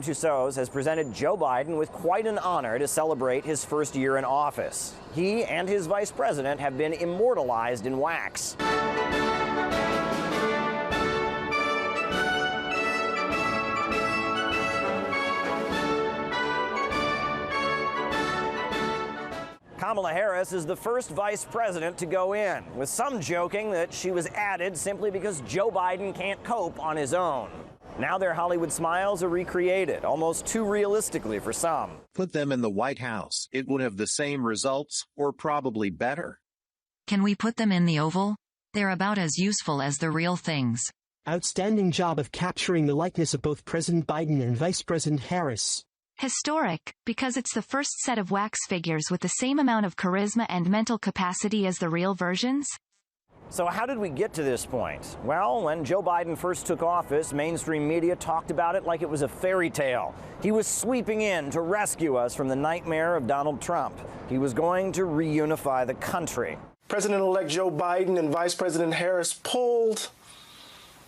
Tussauds has presented Joe Biden with quite an honor to celebrate his first year in office. He and his vice president have been immortalized in wax. Kamala Harris is the first vice president to go in, with some joking that she was added simply because Joe Biden can't cope on his own. Now their Hollywood smiles are recreated, almost too realistically for some. Put them in the White House. It would have the same results, or probably better. Can we put them in the Oval? They're about as useful as the real things. Outstanding job of capturing the likeness of both President Biden and Vice President Harris. Historic, because it's the first set of wax figures with the same amount of charisma and mental capacity as the real versions. So how did we get to this point? Well, when Joe Biden first took office, mainstream media talked about it like it was a fairy tale. He was sweeping in to rescue us from the nightmare of Donald Trump. He was going to reunify the country. President-elect Joe Biden and Vice President Harris pulled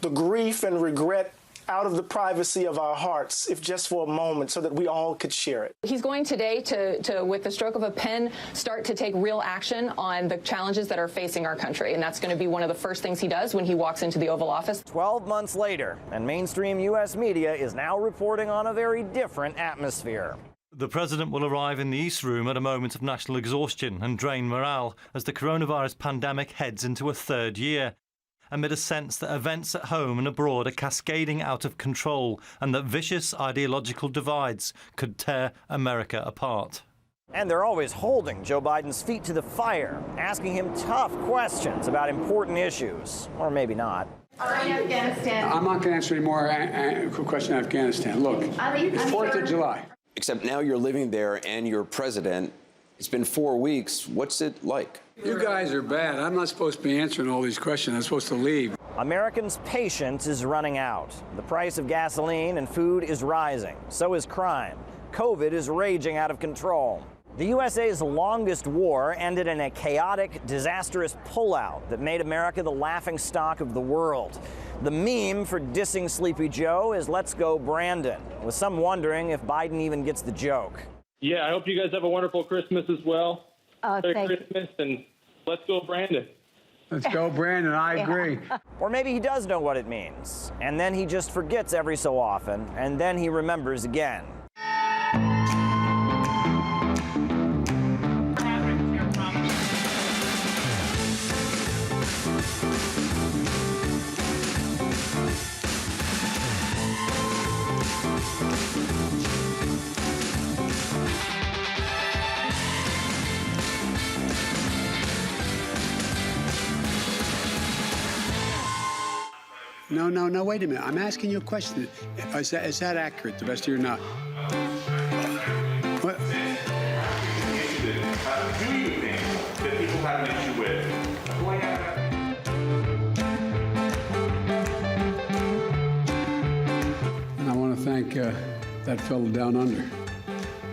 the grief and regret out of the privacy of our hearts, if just for a moment, so that we all could share it. He's going today to, with the stroke of a pen, start to take real action on the challenges that are facing our country. And that's going to be one of the first things he does when he walks into the Oval Office. 12 months later, and mainstream U.S. media is now reporting on a very different atmosphere. The president will arrive in the East Room at a moment of national exhaustion and drained morale as the coronavirus pandemic heads into a third year, amid a sense that events at home and abroad are cascading out of control and that vicious ideological divides could tear America apart. And they're always holding Joe Biden's feet to the fire, asking him tough questions about important issues. Or maybe not. Afghanistan. I'm not going to answer any more questions on Afghanistan. Look, it's 4th of July. Except now you're living there and you're president. It's been 4 weeks. What's it like? You guys are bad. I'm not supposed to be answering all these questions. I'm supposed to leave. Americans' patience is running out. The price of gasoline and food is rising. So is crime. COVID is raging out of control. The USA's longest war ended in a chaotic, disastrous pullout that made America the laughingstock of the world. The meme for dissing Sleepy Joe is "Let's go Brandon," with some wondering if Biden even gets the joke. Yeah, I hope you guys have a wonderful Christmas as well. Merry Christmas, and let's go, Brandon. Let's go, Brandon. I agree. Or maybe he does know what it means, and then he just forgets every so often, and then he remembers again. No, wait a minute. I'm asking you a question. Is that accurate, the best of your knowledge? What? Do you think that people have an issue with going out? And I want to thank that fellow down under.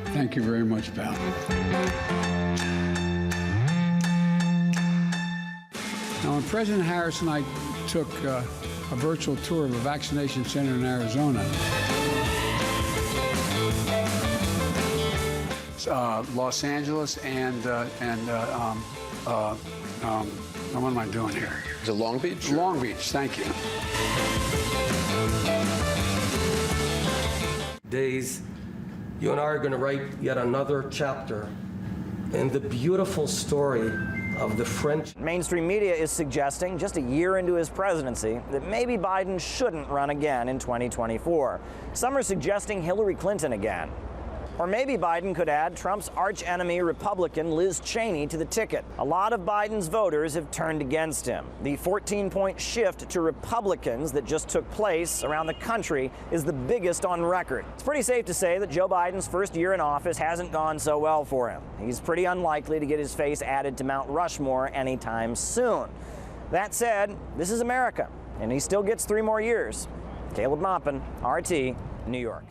Thank you very much, pal. Now, when President Harris and I took a virtual tour of a vaccination center in Arizona, Los Angeles, and what am I doing here? Is it Long Beach? Long Beach, thank you. Days, you and I are going to write yet another chapter in the beautiful story of the French. Mainstream media is suggesting, just a year into his presidency, that maybe Biden shouldn't run again in 2024. Some are suggesting Hillary Clinton again. Or maybe Biden could add Trump's arch-enemy Republican Liz Cheney to the ticket. A lot of Biden's voters have turned against him. The 14-point shift to Republicans that just took place around the country is the biggest on record. It's pretty safe to say that Joe Biden's first year in office hasn't gone so well for him. He's pretty unlikely to get his face added to Mount Rushmore anytime soon. That said, this is America, and he still gets 3 more years. Caleb Maupin, RT, New York.